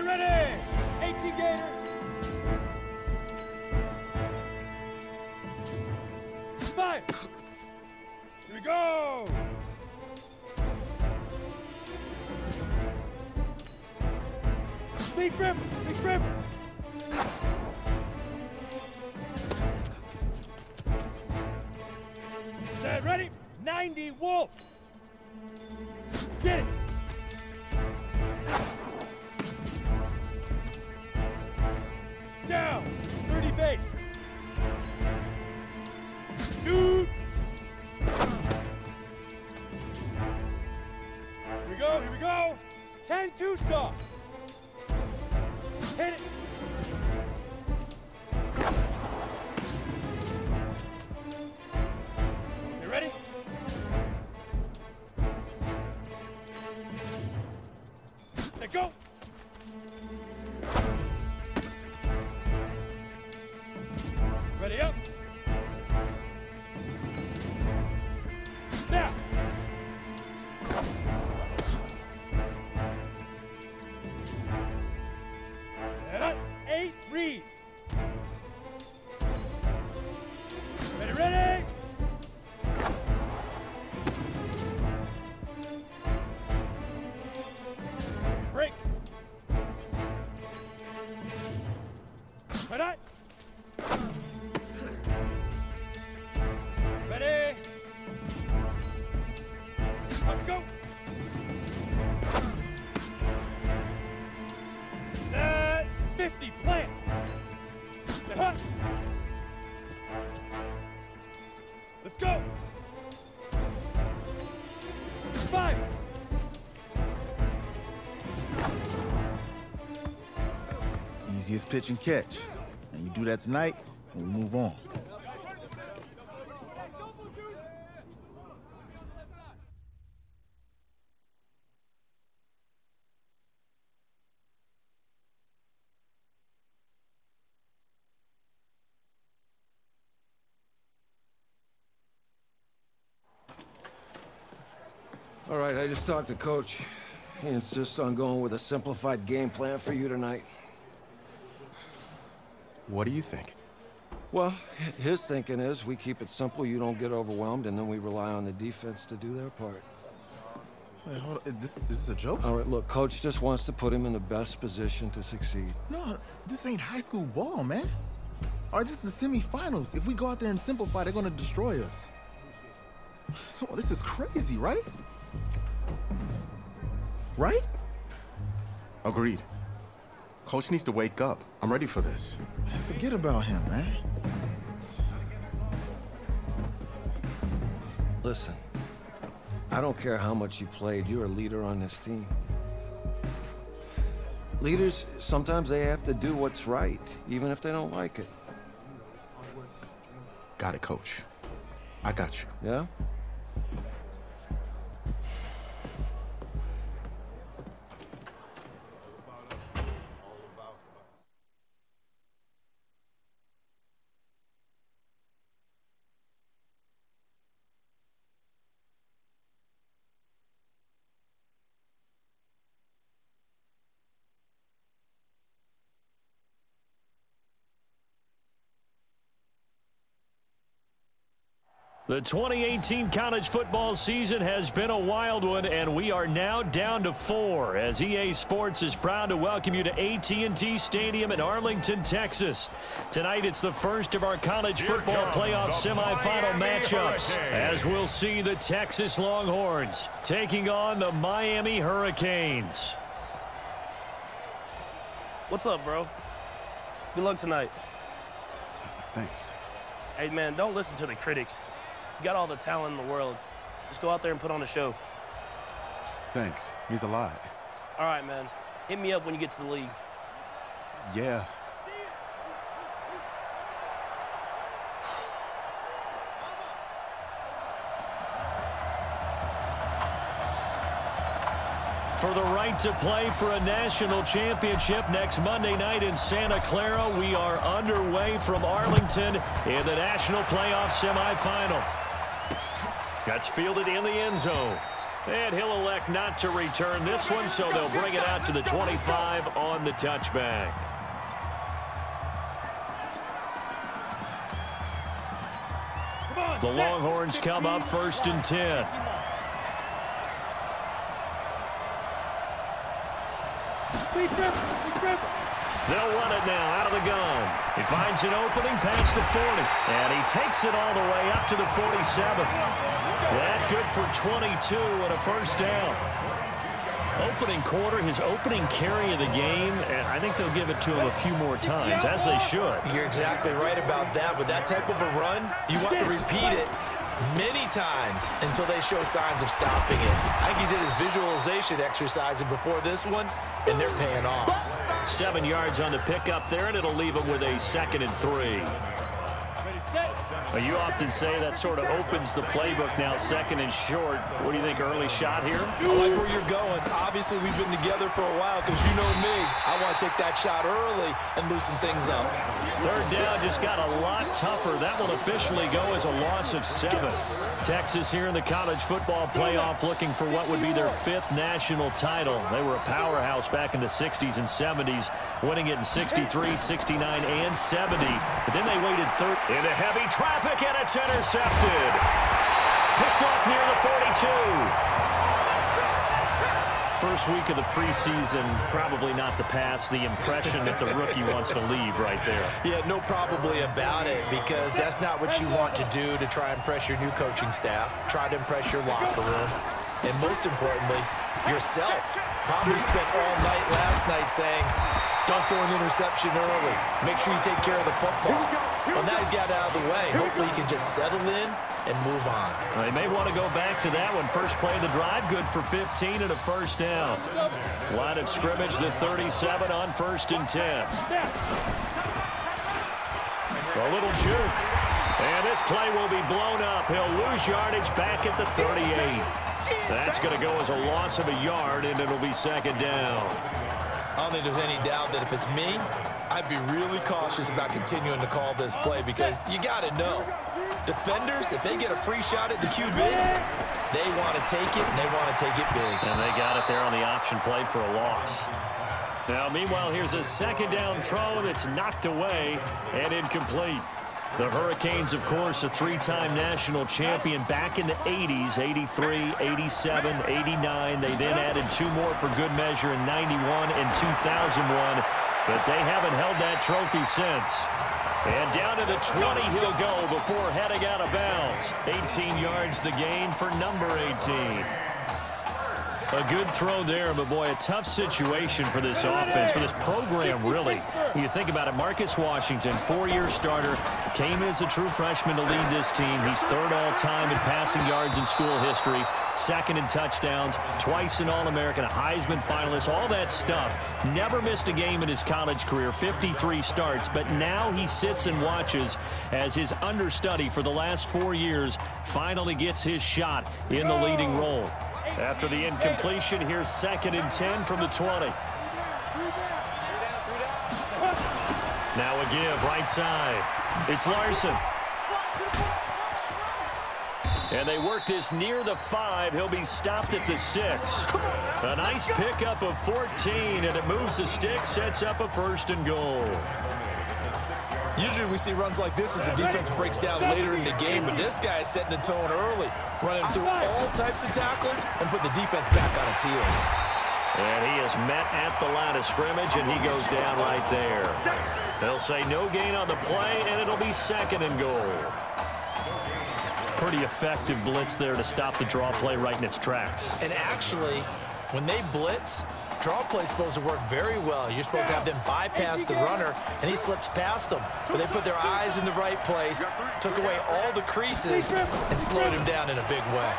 Get ready! 18 Gator! Five! Here we go! Big grip! Big grip! Set, ready? 90 Wolf! Get it! Down! 30 base! Shoot! Here we go! 10-2 stop! Hit it! You ready? Let go! Ready up! Now! Set, 8, read! Ready, ready! Break! Ready! Ready! Up, go! Set, 50, plant! Set, hut! Let's go! 5! Easiest pitch and catch. And you do that tonight, and we move on. All right, I just talked to Coach. He insists on going with a simplified game plan for you tonight. What do you think? Well, his thinking is we keep it simple, you don't get overwhelmed, and then we rely on the defense to do their part. Wait, hold on. This is a joke? All right, look, Coach just wants to put him in the best position to succeed. No, this ain't high school ball, man. All right, this is the semifinals. If we go out there and simplify, they're gonna destroy us. Oh, this is crazy, right? Right? Agreed. Coach needs to wake up. I'm ready for this. Man, forget about him, man. Listen, I don't care how much you played, you're a leader on this team. Leaders, sometimes they have to do what's right, even if they don't like it. Got it, Coach. I got you. Yeah? The 2018 college football season has been a wild one, and we are now down to 4 as EA Sports is proud to welcome you to AT&T Stadium in Arlington, Texas. Tonight, it's the first of our college football playoff semifinal matchups, as we'll see the Texas Longhorns taking on the Miami Hurricanes. What's up, bro? Good luck tonight. Thanks. Hey, man, don't listen to the critics. You got all the talent in the world. Just go out there and put on a show. Thanks. Means a lot. All right, man. Hit me up when you get to the league. Yeah. For the right to play for a national championship next Monday night in Santa Clara, we are underway from Arlington in the national playoff semifinal. That's fielded in the end zone. And he'll elect not to return this one, so they'll bring it out to the 25 on the touchback. The Longhorns come up 1st and 10. They'll run it now out of the gun. He finds an opening past the 40, and he takes it all the way up to the 47. That good for 22 and a first down. Opening quarter, his opening carry of the game, and I think they'll give it to him a few more times, as they should. You're exactly right about that. With that type of a run, you want to repeat it many times until they show signs of stopping it. I think he did his visualization exercising before this one, and they're paying off. 7 yards on the pickup there, and it'll leave him with a 2nd and 3. You often say that sort of opens the playbook now, 2nd and short. What do you think, early shot here? I like where you're going. Obviously, we've been together for a while because you know me. I want to take that shot early and loosen things up. 3rd down just got a lot tougher. That will officially go as a loss of 7. Texas here in the college football playoff looking for what would be their 5th national title. They were a powerhouse back in the 60s and 70s, winning it in 63, 69, and 70. But then they waited into heavy traffic, and it's intercepted. Picked off near the 42. First week of the preseason, probably not the pass, the impression that the rookie wants to leave right there. Yeah, no probably about it, because that's not what you want to do to try and impress your new coaching staff, try to impress your locker room, and most importantly, yourself. Probably spent all night last night saying, don't throw an interception early. Make sure you take care of the football. Well, now he's got it out of the way. Hopefully he can just settle in and move on. They may want to go back to that one. First play of the drive, good for 15 and a first down. Line of scrimmage, the 37 on 1st and 10. A little juke. And this play will be blown up. He'll lose yardage back at the 38. That's going to go as a loss of a yard, and it'll be 2nd down. I don't think there's any doubt that if it's me, I'd be really cautious about continuing to call this play, because you got to know, defenders, if they get a free shot at the QB, they want to take it, and they want to take it big. And they got it there on the option play for a loss. Now, meanwhile, here's a 2nd down throw that's knocked away and incomplete. The Hurricanes, of course, a 3-time national champion back in the 80s, 83, 87, 89. They then added 2 more for good measure in 91 and 2001, but they haven't held that trophy since. And down to the 20 he'll go before heading out of bounds. 18 yards the gain for number 18. A good throw there, but boy, a tough situation for this offense, for this program, really. When you think about it, Marcus Washington, 4-year starter, came as a true freshman to lead this team. He's 3rd all-time in passing yards in school history, 2nd in touchdowns, twice an All-American, a Heisman finalist, all that stuff. Never missed a game in his college career, 53 starts, but now he sits and watches as his understudy for the last 4 years finally gets his shot in the leading role. After the incompletion, here's 2nd and 10 from the 20. Now a give, right side. It's Larson. And they work this near the 5. He'll be stopped at the 6. A nice pickup of 14, and it moves the stick, sets up a 1st and goal. Usually we see runs like this as the defense breaks down later in the game, but this guy is setting the tone early, running through all types of tackles and putting the defense back on its heels. And he is met at the line of scrimmage, and he goes down right there. They'll say no gain on the play, and it'll be 2nd and goal. Pretty effective blitz there to stop the draw play right in its tracks. And actually, when they blitz, draw play is supposed to work very well. You're supposed to have them bypass the runner, and he slips past them. But they put their eyes in the right place, took away all the creases, and slowed him down in a big way.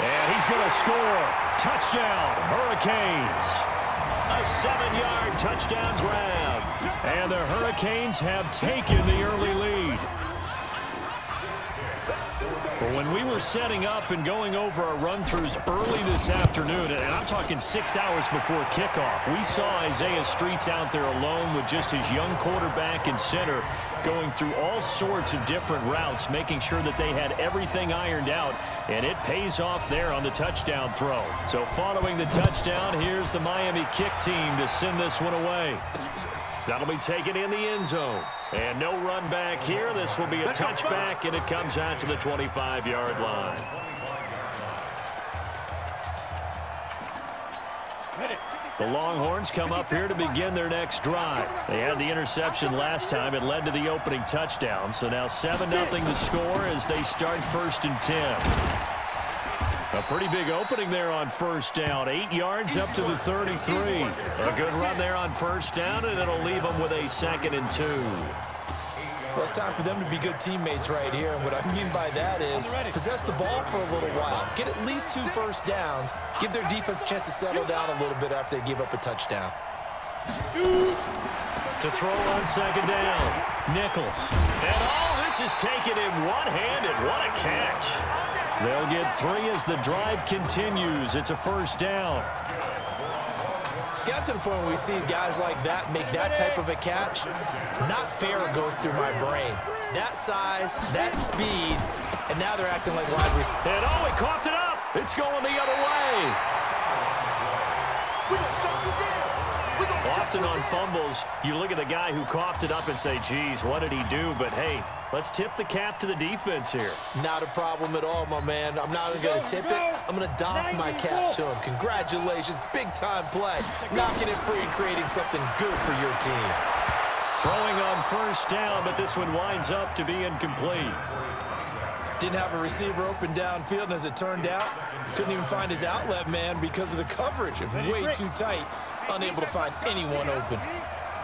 And he's going to score. Touchdown, Hurricanes. A 7-yard touchdown grab. And the Hurricanes have taken the early lead. When we were setting up and going over our run-throughs early this afternoon, and I'm talking 6 hours before kickoff, we saw Isaiah Streets out there alone with just his young quarterback and center going through all sorts of different routes, making sure that they had everything ironed out, and it pays off there on the touchdown throw. So following the touchdown, here's the Miami kick team to send this one away. That'll be taken in the end zone. And no run back here. This will be a touchback, and it comes out to the 25-yard line. The Longhorns come up here to begin their next drive. They had the interception last time. It led to the opening touchdown. So now 7-0 the score as they start 1st and 10. A pretty big opening there on first down. 8 yards up to the 33. A good run there on first down, and it'll leave them with a 2nd and 2. Well, it's time for them to be good teammates right here. And what I mean by that is possess the ball for a little while. Get at least 2 first downs. Give their defense a chance to settle down a little bit after they give up a touchdown. To throw on 2nd down. Nichols. And all this is taken in one-handed. What a catch. They'll get 3 as the drive continues. It's a first down. It's got to the point where we see guys like that make that type of a catch. Not fair goes through my brain. That size, that speed, and now they're acting like wide receivers. And oh, he coughed it up. It's going the other way. Often on fumbles, you look at the guy who coughed it up and say, geez, what did he do? But, hey, let's tip the cap to the defense here. Not a problem at all, my man. I'm not even going to tip it. I'm going to doff my cap to him. Congratulations. Big-time play. Knocking it free and creating something good for your team. Throwing on first down, but this one winds up to be incomplete. Didn't have a receiver open downfield, and as it turned out, couldn't even find his outlet man because of the coverage. It was way too tight. Unable to find anyone open.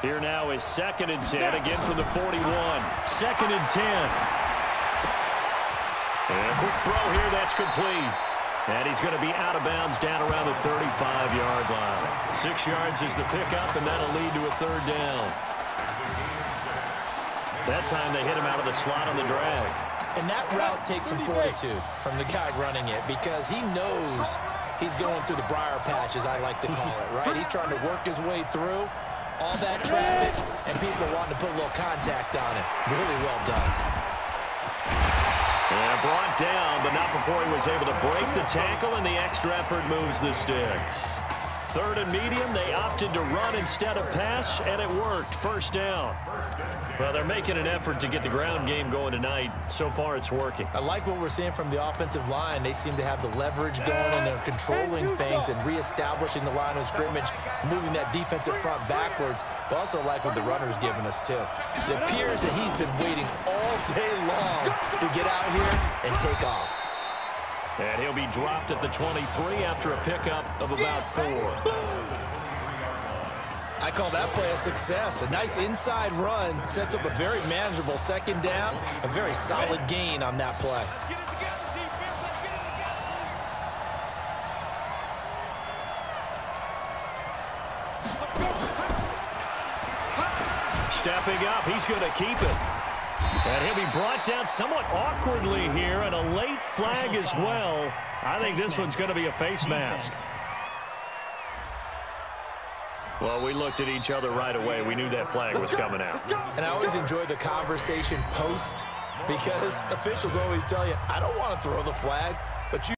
Here now is 2nd and 10, again from the 41. 2nd and 10. And a quick throw here, that's complete. And he's going to be out of bounds down around the 35-yard line. 6 yards is the pickup, and that'll lead to a 3rd down. That time they hit him out of the slot on the drag. And that route takes some fortitude from the guy running it because he knows he's going through the briar patch, as I like to call it, right? He's trying to work his way through all that traffic, and people wanting to put a little contact on it. Really well done. And brought down, but not before he was able to break the tackle, and the extra effort moves the sticks. 3rd and medium, they opted to run instead of pass, and it worked. First down. Well, they're making an effort to get the ground game going tonight. So far, it's working. I like what we're seeing from the offensive line. They seem to have the leverage going, and they're controlling things and reestablishing the line of scrimmage, moving that defensive front backwards, but also like what the runner's giving us, too. It appears that he's been waiting all day long to get out here and take off. And he'll be dropped at the 23 after a pickup of about 4. I call that play a success. A nice inside run sets up a very manageable 2nd down. A very solid gain on that play. Stepping up, he's going to keep it. And he'll be brought down somewhat awkwardly here, and a late flag as well. I think this one's going to be a face mask. Well, we looked at each other right away. We knew that flag was coming out. And I always enjoy the conversation post because officials always tell you, I don't want to throw the flag, but you